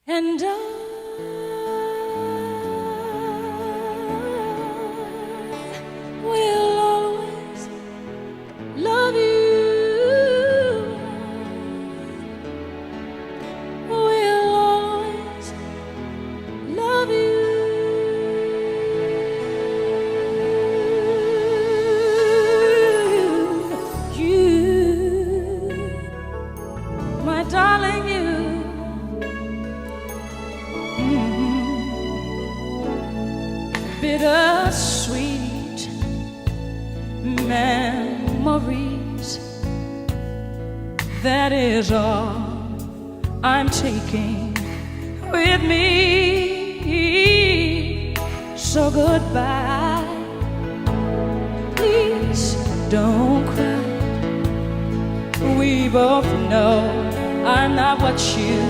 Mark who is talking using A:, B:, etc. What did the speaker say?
A: And I will always love you. Will always love you. You, my darling, you. Bittersweet memories, that is all I'm taking with me. So goodbye, please don't cry. We both know I'm not what you